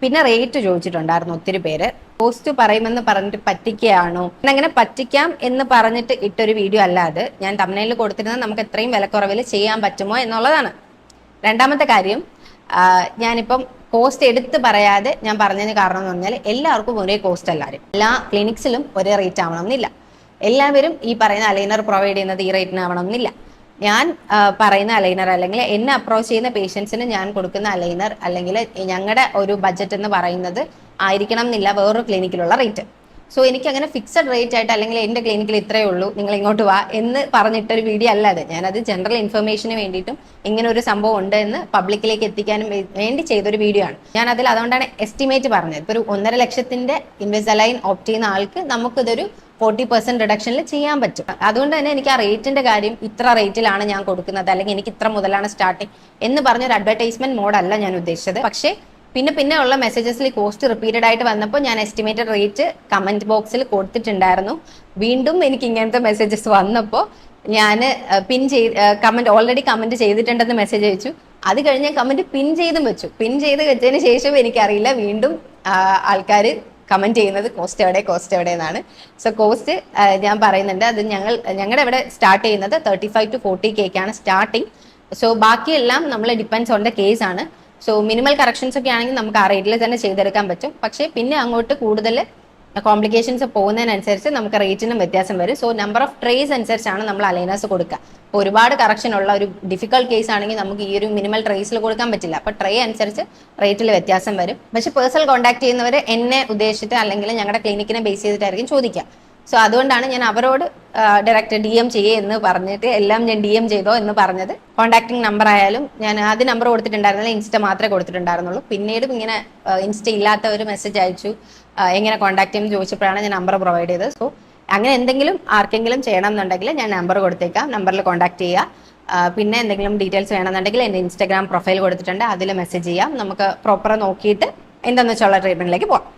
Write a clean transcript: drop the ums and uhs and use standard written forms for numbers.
പിന്നെ റേറ്റ് ചോദിച്ചിട്ടുണ്ടായിരുന്നു ഒത്തിരി പേര്. കോസ്റ്റ് പറയുമെന്ന് പറഞ്ഞിട്ട് പറ്റിക്കുകയാണോ? അങ്ങനെ പറ്റിക്കാം എന്ന് പറഞ്ഞിട്ട് ഇട്ടൊരു വീഡിയോ അല്ല അത്. ഞാൻ തംബ്നെയിലിൽ കൊടുത്തിരുന്നത് നമുക്ക് എത്രയും വിലക്കുറവിൽ ചെയ്യാൻ പറ്റുമോ എന്നുള്ളതാണ്. രണ്ടാമത്തെ കാര്യം, ഞാനിപ്പം കോസ്റ്റ് എടുത്ത് പറയാതെ ഞാൻ പറഞ്ഞതിന് കാരണം എന്ന് പറഞ്ഞാൽ എല്ലാവർക്കും ഒരേ കോസ്റ്റ് അല്ലാരും എല്ലാ ക്ലിനിക്സിലും ഒരേ റേറ്റ് ആവണം എന്നില്ല. എല്ലാവരും ഈ പറയുന്ന അലൈനർ പ്രൊവൈഡ് ചെയ്യുന്നത് ഈ റേറ്റിന് ആവണം എന്നില്ല. ഞാൻ പറയുന്ന അലൈനർ അല്ലെങ്കിൽ എന്നെ അപ്രോച്ച് ചെയ്യുന്ന പേഷ്യൻസിന് ഞാൻ കൊടുക്കുന്ന അലൈനർ അല്ലെങ്കിൽ ഞങ്ങളുടെ ഒരു ബഡ്ജറ്റ് എന്ന് പറയുന്നത് ആയിരിക്കണം എന്നില്ല വേറൊരു ക്ലിനിക്കിലുള്ള റേറ്റ്. സോ എനിക്ക് അങ്ങനെ ഫിക്സഡ് റേറ്റ് ആയിട്ട് അല്ലെങ്കിൽ എൻ്റെ ക്ലിനിക്കിൽ ഇത്രയേ ഉള്ളൂ, നിങ്ങൾ ഇങ്ങോട്ട് വാ എന്ന് പറഞ്ഞിട്ടൊരു വീഡിയോ അല്ല അത്. ഞാനത് ജനറൽ ഇൻഫർമേഷന് വേണ്ടിയിട്ടും ഇങ്ങനെ ഒരു സംഭവം ഉണ്ട് എന്ന് പബ്ലിക്കിലേക്ക് എത്തിക്കാനും വേണ്ടി ചെയ്തൊരു വീഡിയോ ആണ്. ഞാൻ അതിൽ അതുകൊണ്ടാണ് എസ്റ്റിമേറ്റ് പറഞ്ഞത്. ഇപ്പോൾ ഒരു 1.5 ലക്ഷത്തിന്റെ ഇൻവിസലൈൻ ഓപ്റ്റ് ചെയ്യുന്ന ആൾക്ക് നമുക്കിതൊരു 40% റിഡക്ഷനിൽ ചെയ്യാൻ പറ്റും. അതുകൊണ്ട് തന്നെ എനിക്ക് ആ റേറ്റിന്റെ കാര്യം ഇത്ര റേറ്റിലാണ് ഞാൻ കൊടുക്കുന്നത് അല്ലെങ്കിൽ എനിക്ക് ഇത്ര മുതലാണ് സ്റ്റാർട്ടിങ് എന്ന് പറഞ്ഞൊരു അഡ്വർടൈസ്മെന്റ് മോഡല്ല ഞാൻ ഉദ്ദേശിച്ചത്. പക്ഷേ പിന്നെ ഉള്ള മെസ്സേജസിൽ കോസ്റ്റ് റിപ്പീറ്റഡ് ആയിട്ട് വന്നപ്പോൾ ഞാൻ എസ്റ്റിമേറ്റഡ് റേറ്റ് കമന്റ് ബോക്സിൽ കൊടുത്തിട്ടുണ്ടായിരുന്നു. വീണ്ടും എനിക്ക് ഇങ്ങനത്തെ മെസ്സേജസ് വന്നപ്പോൾ ഞാൻ കമന്റ് ഓൾറെഡി കമന്റ് ചെയ്തിട്ടുണ്ടെന്ന് മെസ്സേജ് അയച്ചു. അത് കഴിഞ്ഞ് കമന്റ് പിൻ ചെയ്തും വെച്ചു. പിൻ ചെയ്ത് വെച്ചതിന് ശേഷം എനിക്കറിയില്ല വീണ്ടും ആൾക്കാർ കമന്റ് ചെയ്യുന്നത് കോസ്റ്റ് എവിടെ എന്നാണ്. സോ കോസ്റ്റ് ഞാൻ പറയുന്നുണ്ട്, അത് ഞങ്ങളുടെ ഇവിടെ സ്റ്റാർട്ട് ചെയ്യുന്നത് 35 to 40K സ്റ്റാർട്ടിങ്. സോ ബാക്കിയെല്ലാം നമ്മൾ ഡിപ്പെൻഡ്സ് ഓൺ ദ കേസ് ആണ്. സോ മിനിമൽ കറക്ഷൻസ് ഒക്കെ ആണെങ്കിൽ നമുക്ക് ആ റേറ്റിൽ തന്നെ ചെയ്തെടുക്കാൻ പറ്റും. പക്ഷേ പിന്നെ അങ്ങോട്ട് കൂടുതൽ കോംപ്ലിക്കേഷൻസ് പോകുന്നതിനനുസരിച്ച് നമുക്ക് റേറ്റിനും വ്യത്യാസം വരും. സോ നമ്പർ ഓഫ് ട്രേസ് അനുസരിച്ചാണ് നമ്മൾ അലൈനേഴ്സ് കൊടുക്കുക. ഇപ്പോൾ ഒരുപാട് കറക്ഷൻ ഉള്ള ഒരു ഡിഫിക്കൽട്ട് കേസ് ആണെങ്കിൽ നമുക്ക് ഈ ഒരു മിനിമൽ ട്രേസിൽ കൊടുക്കാൻ പറ്റില്ല. അപ്പോൾ ട്രേ അനുസരിച്ച് റേറ്റിൽ വ്യത്യാസം വരും. പക്ഷേ പേഴ്സണൽ കോൺടാക്ട് ചെയ്യുന്നവർ എന്നെ ഉദ്ദേശിച്ചിട്ട് അല്ലെങ്കിൽ ഞങ്ങളുടെ ക്ലിനിക്കിനെ ബേസ് ചെയ്തിട്ടായിരിക്കും ചോദിക്കുക. സോ അതുകൊണ്ടാണ് ഞാൻ അവരോട് ഡയറക്റ്റ് DM ചെയ്യേ എന്ന് പറഞ്ഞിട്ട് എല്ലാം ഞാൻ DM ചെയ്തോ എന്ന് പറഞ്ഞത്. കോൺടാക്ടിങ് നമ്പർ ആയാലും ഞാൻ ആദ്യം നമ്പർ കൊടുത്തിട്ടുണ്ടായിരുന്നില്ല, ഇൻസ്റ്റ മാത്രമേ കൊടുത്തിട്ടുണ്ടായിരുന്നുള്ളൂ. പിന്നീടും ഇങ്ങനെ ഇൻസ്റ്റ ഇല്ലാത്ത ഒരു മെസ്സേജ് അയച്ചു, എങ്ങനെ കോൺടാക്ട് ചെയ്യുമെന്ന് ചോദിച്ചപ്പോഴാണ് ഞാൻ നമ്പർ പ്രൊവൈഡ് ചെയ്തത്. സോ അങ്ങനെ എന്തെങ്കിലും ആർക്കെങ്കിലും ചെയ്യണം എന്നുണ്ടെങ്കിൽ ഞാൻ നമ്പർ കൊടുത്തേക്കാം, നമ്പറിൽ കോൺടാക്ട് ചെയ്യുക. പിന്നെ എന്തെങ്കിലും ഡീറ്റെയിൽസ് വേണമെന്നുണ്ടെങ്കിൽ എൻ്റെ ഇൻസ്റ്റാഗ്രാം പ്രൊഫൈൽ കൊടുത്തിട്ടുണ്ട്, അതിൽ മെസ്സേജ് ചെയ്യാം. നമുക്ക് പ്രോപ്പർ നോക്കിയിട്ട് എന്താണെന്ന് വെച്ചുള്ള ട്രീറ്റ്മെന്റിലേക്ക് പോകാം.